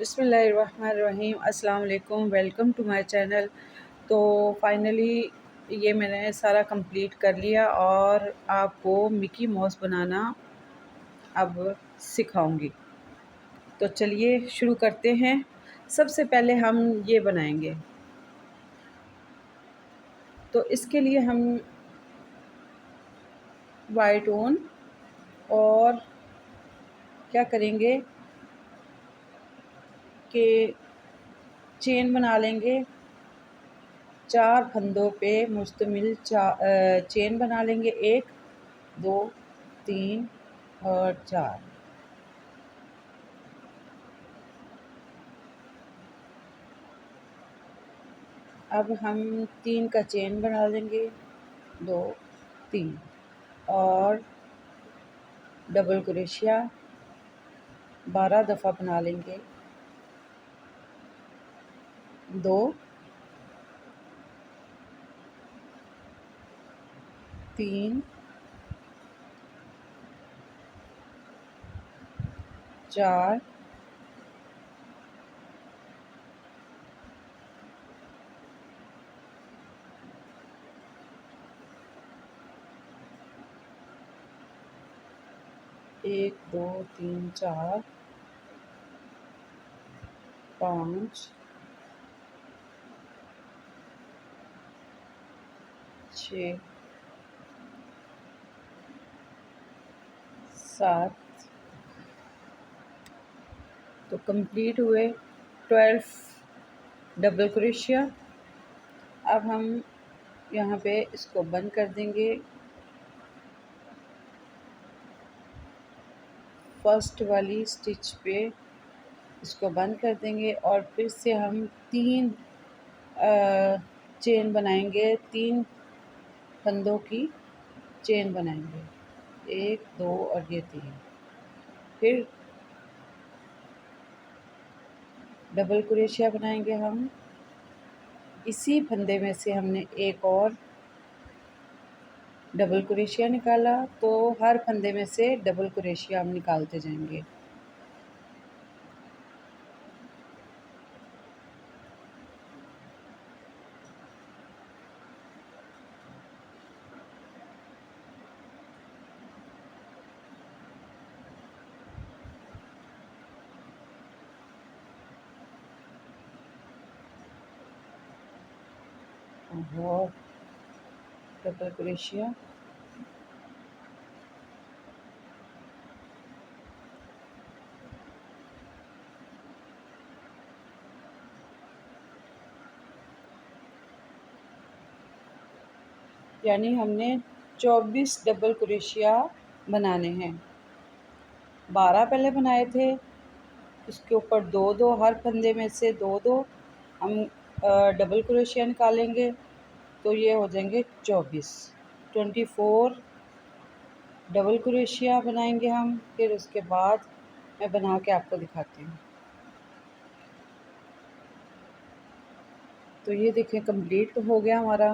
बिस्मिल्लाहिर्रहमानिर्रहीम। अस्सलाम वालेकुम। Welcome to my channel. तो फाइनली ये मैंने सारा कंप्लीट कर लिया और आपको मिकी माउस बनाना अब सिखाऊंगी। तो चलिए शुरू करते हैं। सबसे पहले हम ये बनाएंगे। तो इसके लिए हम वाइट ऊन और क्या करेंगे कि चेन बना लेंगे। 4 फंदों पे मुश्तमिल चेन बना लेंगे। 1 2 3 और 4। अब हम 3 का चेन बना लेंगे। 2 3 और डबल क्रोशिया 12 दफ़ा बना लेंगे। 2 3 4 1 2 3 4 5 6 7। तो कंप्लीट हुए 12 डबल क्रोशिया। अब हम यहाँ पे इसको बंद कर देंगे। फर्स्ट वाली स्टिच पे इसको बंद कर देंगे और फिर से हम 3 चेन बनाएंगे। 3 फंदों की चेन बनाएंगे। 1 2 और ये 3। फिर डबल क्रोशिया बनाएंगे हम। इसी फंदे में से हमने एक और डबल क्रोशिया निकाला, तो हर फंदे में से डबल क्रोशिया हम निकालते जाएंगे। और डबल क्रोशिया यानी हमने 24 डबल क्रोशिया बनाने हैं। 12 पहले बनाए थे, उसके ऊपर 2 2 हर फंदे में से 2 2 हम डबल क्रोशिया निकालेंगे, तो ये हो जाएंगे 24 डबल क्रोशिया बनाएंगे हम। फिर उसके बाद मैं बना के आपको दिखाती हूँ। तो ये देखिए कंप्लीट तो हो गया हमारा।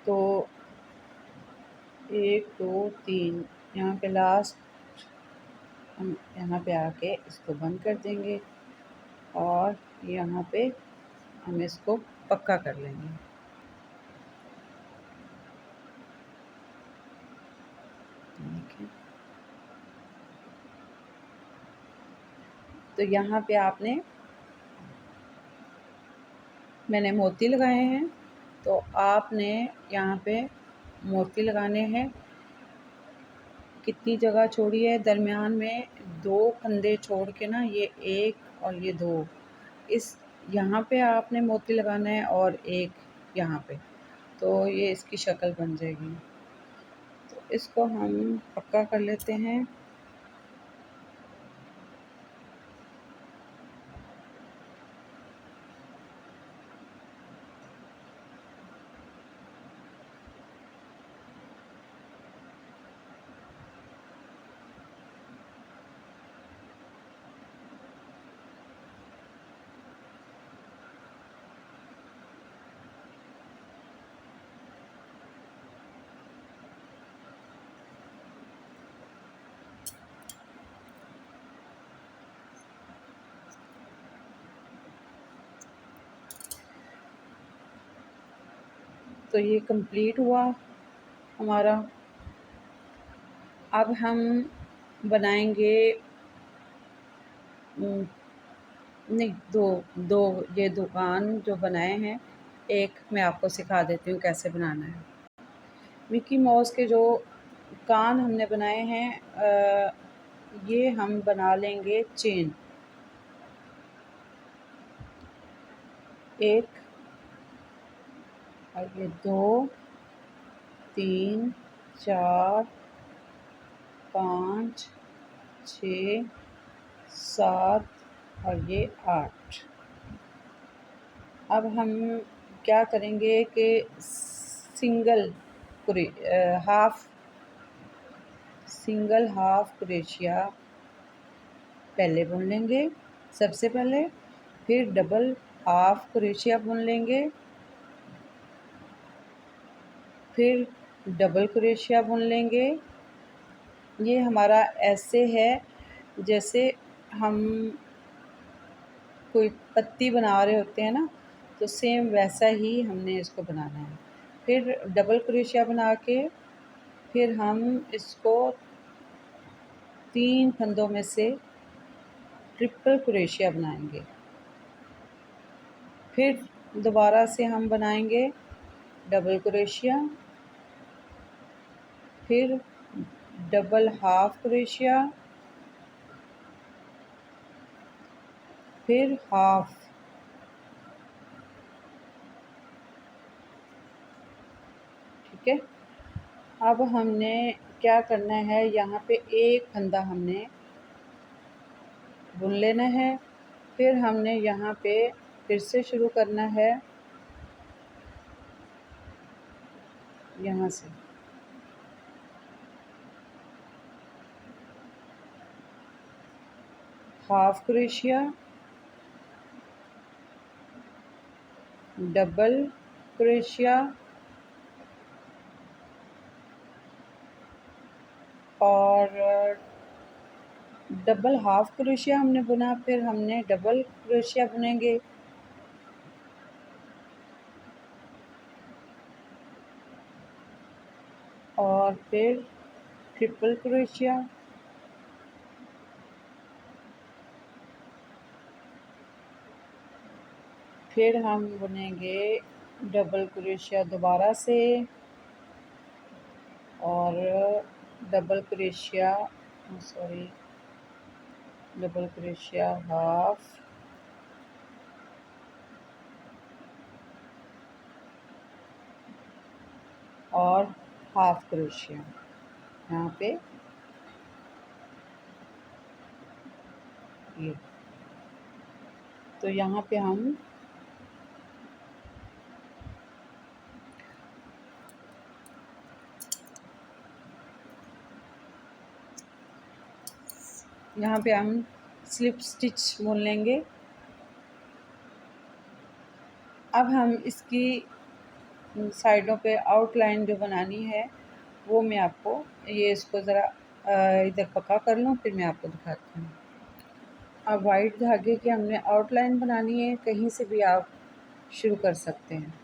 तो 1 2 3 यहाँ पे लास्ट हम यहाँ पे आके इसको बंद कर देंगे और यहाँ पे हम इसको पक्का कर लेंगे। देखिए, तो यहाँ पे मैंने मोती लगाए हैं, तो आपने यहाँ पे मोती लगाने हैं। कितनी जगह छोड़ी है, दरमियान में 2 फंदे छोड़ के ना, ये 1 और ये 2, इस यहाँ पे आपने मोती लगाना है और 1 यहाँ पे, तो ये इसकी शक्ल बन जाएगी। तो इसको हम पक्का कर लेते हैं। तो ये कंप्लीट हुआ हमारा। अब हम बनाएंगे नहीं, दो दो ये दुकान जो बनाए हैं, एक मैं आपको सिखा देती हूँ कैसे बनाना है। मिकी माउस के जो कान हमने बनाए हैं, ये हम बना लेंगे चेन। एक और ये 2, 3, 4, 5, 6, 7 और ये 8। अब हम क्या करेंगे कि हाफ सिंगल हाफ क्रोशिया पहले बुन लेंगे सबसे पहले, फिर डबल हाफ क्रोशिया बुन लेंगे, फिर डबल क्रोशिया बुन लेंगे। ये हमारा ऐसे है जैसे हम कोई पत्ती बना रहे होते हैं ना, तो सेम वैसा ही हमने इसको बनाना है। फिर डबल क्रोशिया बना के फिर हम इसको 3 फंदों में से ट्रिपल क्रोशिया बनाएंगे। फिर दोबारा से हम बनाएंगे डबल क्रोशिया, फिर डबल हाफ क्रोशिया, फिर हाफ, ठीक है। अब हमने क्या करना है, यहाँ पे एक फंदा हमने बुन लेना है, फिर हमने यहाँ पे फिर से शुरू करना है यहाँ से। हाफ क्रोशिया, डबल क्रोशिया और डबल हाफ क्रोशिया हमने बुना, फिर हमने डबल क्रोशिया बुनेंगे, और फिर ट्रिपल क्रोशिया, फिर हम बुनेंगे डबल क्रोशिया दोबारा से और double crochet double crochet half, और हाफ क्रोशिया यहाँ पे ये। तो यहाँ पे हम स्लिप स्टिच बुन लेंगे। अब हम इसकी साइडों पे आउटलाइन जो बनानी है वो मैं आपको, ये इसको ज़रा इधर पक्का कर लूँ फिर मैं आपको दिखाती हूँ। अब वाइट धागे की हमने आउटलाइन बनानी है, कहीं से भी आप शुरू कर सकते हैं।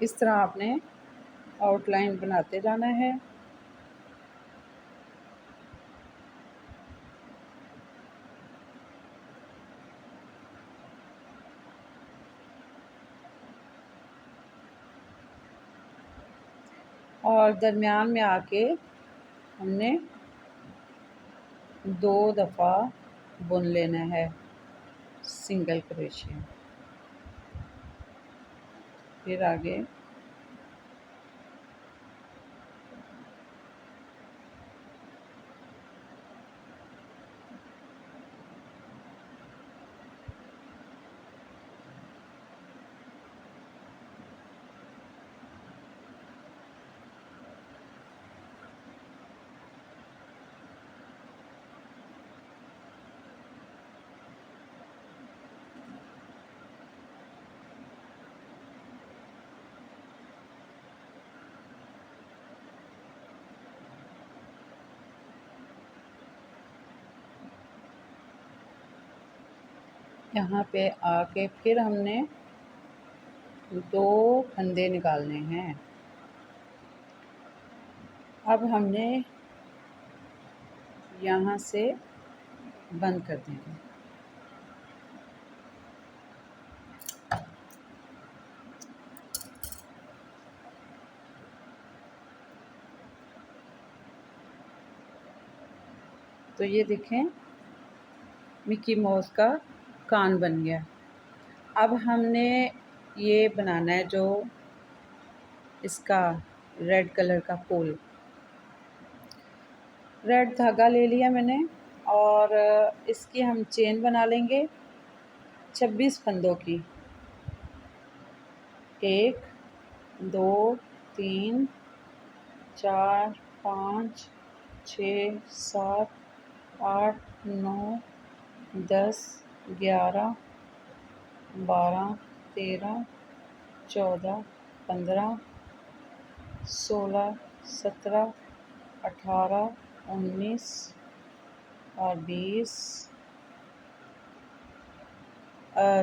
इस तरह आपने आउटलाइन बनाते जाना है। और दरमियान में आके हमने 2 दफ़ा बुन लेना है सिंगल क्रोशिया। फिर आगे यहाँ पे आके फिर हमने 2 फंदे निकालने हैं। अब हमने यहाँ से बंद कर देंगे। तो ये देखें, मिकी माउस का कान बन गया। अब हमने ये बनाना है जो इसका रेड कलर का फूल। रेड धागा ले लिया मैंने और इसकी हम चेन बना लेंगे 26 फंदों की। 1 2 3 4 5 6 7 8 9 10 11 12 13 14 15 16 17 18 19 और 20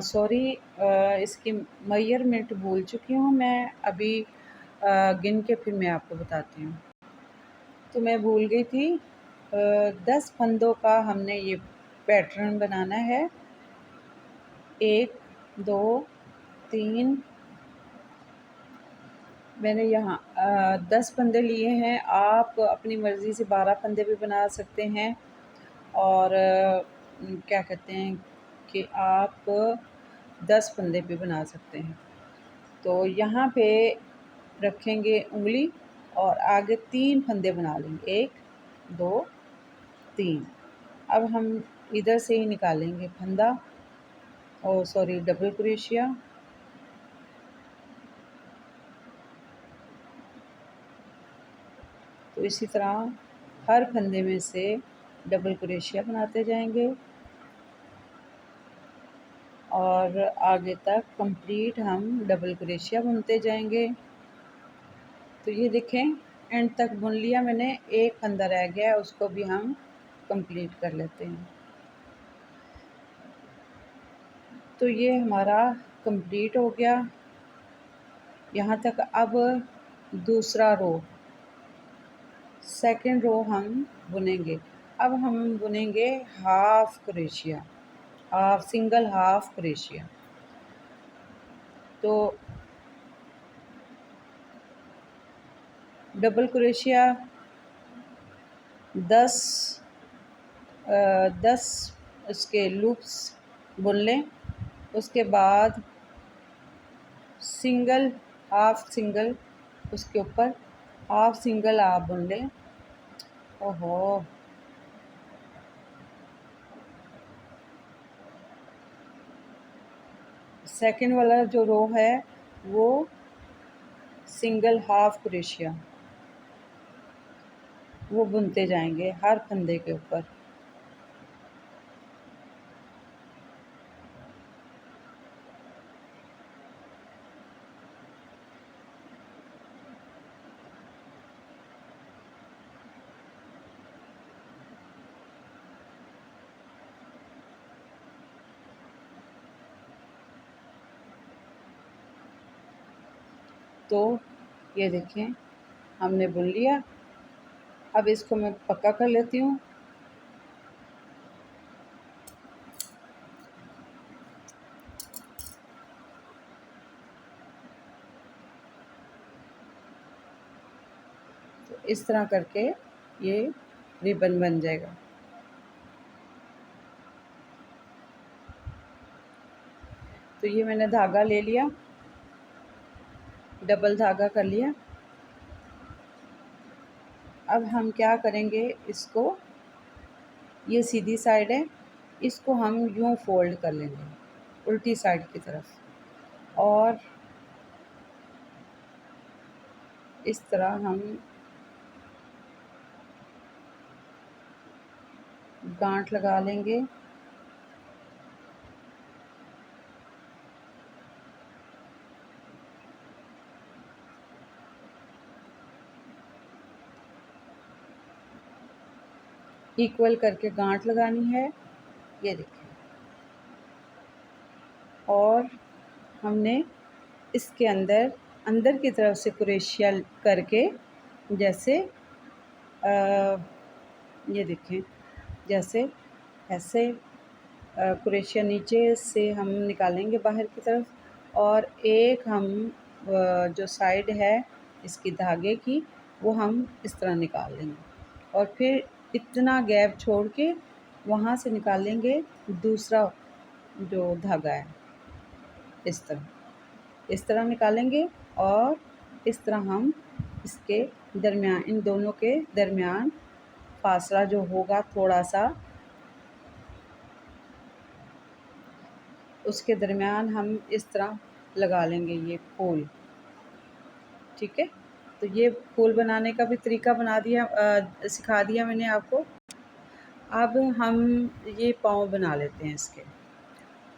सॉरी, इसकी मेजरमेंट भूल चुकी हूँ मैं अभी। गिन के फिर मैं आपको बताती हूँ। तो मैं भूल गई थी। 10 फंदों का हमने ये पैटर्न बनाना है। 1 2 3, मैंने यहाँ 10 फंदे लिए हैं। आप अपनी मर्ज़ी से 12 फंदे भी बना सकते हैं और क्या कहते हैं कि आप 10 फंदे भी बना सकते हैं। तो यहाँ पे रखेंगे उंगली और आगे 3 फंदे बना लेंगे। 1 2 3। अब हम इधर से ही निकालेंगे फंदा, और सॉरी, डबल क्रोशिया। तो इसी तरह हर फंदे में से डबल क्रोशिया बनाते जाएंगे और आगे तक कंप्लीट हम डबल क्रोशिया बुनते जाएंगे। तो ये देखें, एंड तक बुन लिया मैंने। एक फंदा रह गया है, उसको भी हम कंप्लीट कर लेते हैं। तो ये हमारा कंप्लीट हो गया यहाँ तक। अब दूसरा रो, सेकंड रो हम बुनेंगे। अब हम बुनेंगे half crochet, single half crochet. तो डबल क्रोशिया 10 उसके लूप्स बुन लें। उसके बाद सिंगल, हाफ सिंगल, उसके ऊपर हाफ सिंगल आप बुन लें। ओहो, सेकंड वाला जो रो है वो सिंगल हाफ क्रोशिया वो बुनते जाएंगे हर फंदे के ऊपर। तो ये देखें, हमने बुन लिया। अब इसको मैं पक्का कर लेती हूँ। तो इस तरह करके ये रिबन बन जाएगा। तो ये मैंने धागा ले लिया, डबल धागा कर लिया। अब हम क्या करेंगे, इसको, ये सीधी साइड है, इसको हम यूँ फोल्ड कर लेंगे उल्टी साइड की तरफ, और इस तरह हम गांठ लगा लेंगे। इक्वल करके गांठ लगानी है। ये देखिए, हमने इसके अंदर अंदर की तरफ से क्रोशिया करके, जैसे ये देखें, जैसे ऐसे क्रोशिया नीचे से हम निकालेंगे बाहर की तरफ, और एक हम जो साइड है इसकी धागे की, वो हम इस तरह निकाल लेंगे और फिर इतना गैप छोड़ के वहाँ से निकालेंगे दूसरा जो धागा है, इस तरह निकालेंगे। और इस तरह हम इसके दरमियान, इन दोनों के दरमियान फासला जो होगा थोड़ा सा, उसके दरमियान हम इस तरह लगा लेंगे ये फूल। ठीक है, तो ये फूल बनाने का भी तरीका सिखा दिया मैंने आपको। अब हम ये पाँव बना लेते हैं इसके।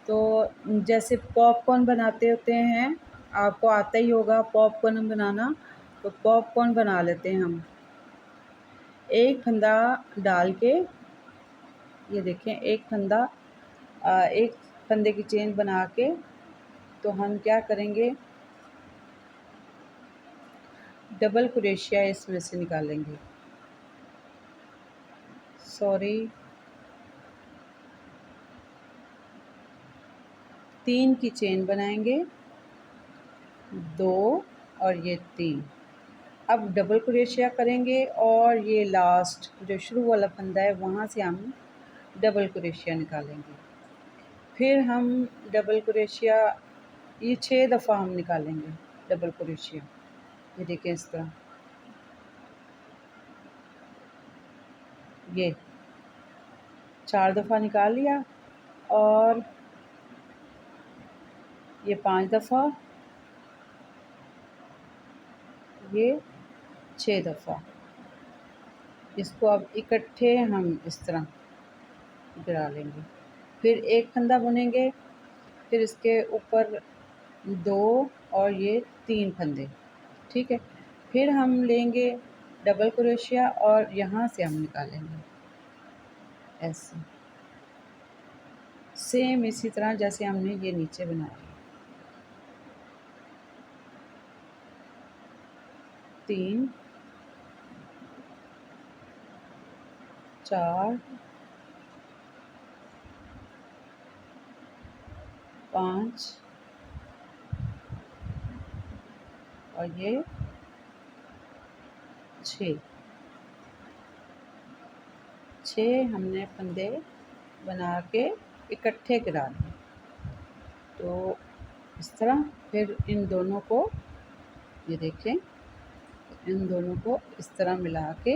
तो जैसे पॉपकॉर्न बनाते होते हैं, आपको आता ही होगा पॉपकॉर्न बनाना, तो पॉपकॉर्न बना लेते हैं हम। एक फंदा डाल के, ये देखें, एक फंदे की चेन बना के, तो हम क्या करेंगे, डबल क्रोशिया इसमें से निकालेंगे। सॉरी, 3 की चेन बनाएंगे, 2 और ये 3। अब डबल क्रोशिया करेंगे और ये लास्ट जो शुरू वाला फंदा है वहाँ से हम डबल क्रोशिया निकालेंगे। फिर हम डबल क्रोशिया, ये 6 दफ़ा हम निकालेंगे डबल क्रोशिया। ये देखें, इस तरह ये 4 दफ़ा निकाल लिया, और ये 5 दफ़ा, ये 6 दफ़ा। इसको अब इकट्ठे हम इस तरह गिरा लेंगे। फिर एक फंदा बुनेंगे, फिर इसके ऊपर 2 और ये 3 फंदे। ठीक है, फिर हम लेंगे डबल क्रोशिया और यहाँ से हम निकालेंगे ऐसे, सेम इसी तरह जैसे हमने ये नीचे बनाया। 3 4 5 और ये 6 हमने फंदे बना के इकट्ठे गिरा दिए। तो इस तरह फिर इन दोनों को, ये देखें, इन दोनों को इस तरह मिला के,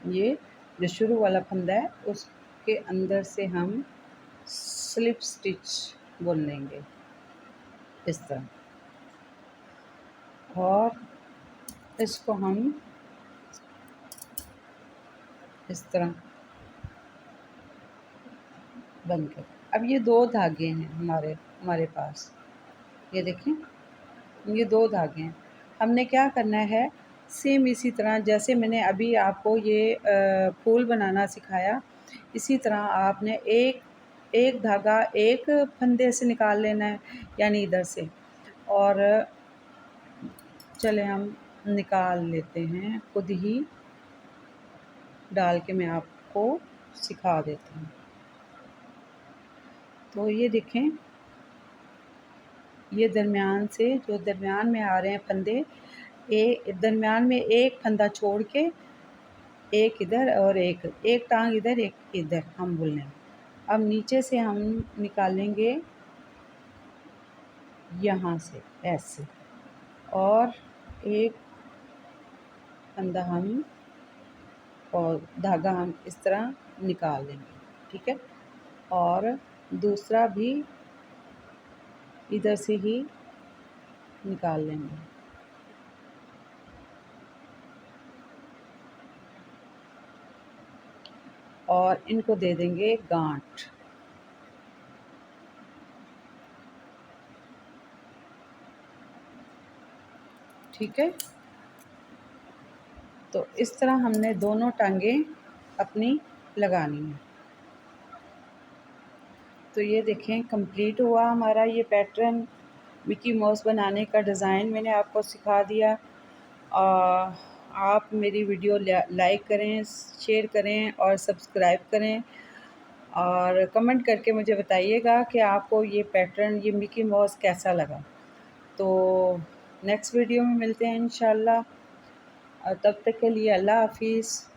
ये जो शुरू वाला फंदा है उसके अंदर से हम स्लिप स्टिच बुन लेंगे इस तरह, और इसको हम इस तरह बंद कर। अब ये 2 धागे हैं हमारे पास, ये देखें, ये 2 धागे हैं। हमने क्या करना है, सेम इसी तरह जैसे मैंने अभी आपको ये फूल बनाना सिखाया, इसी तरह आपने एक धागा एक फंदे से निकाल लेना है, यानी इधर से। और चले हम निकाल लेते हैं, खुद ही डाल के मैं आपको सिखा देती हूँ। तो ये देखें, ये दरमियान से जो दरमियान में आ रहे हैं फंदे, दरमियान में एक फंदा छोड़ के एक इधर और एक टांग इधर एक इधर हम बुन लेंगे। अब नीचे से हम निकालेंगे यहाँ से ऐसे, और एक फंदा हम और धागा हम इस तरह निकाल लेंगे। ठीक है, और दूसरा भी इधर से ही निकाल लेंगे। और इनको दे देंगे गांठ। ठीक है, तो इस तरह हमने दोनों टांगें अपनी लगानी है। तो ये देखें कंप्लीट हुआ हमारा ये पैटर्न मिकी माउस बनाने का डिज़ाइन मैंने आपको सिखा दिया। आप मेरी वीडियो लाइक करें, शेयर करें और सब्सक्राइब करें और कमेंट करके मुझे बताइएगा कि आपको ये पैटर्न, ये मिकी माउस कैसा लगा। तो नेक्स्ट वीडियो में मिलते हैं इंशाल्लाह। तब तक के लिए अल्लाह हाफ़िज़।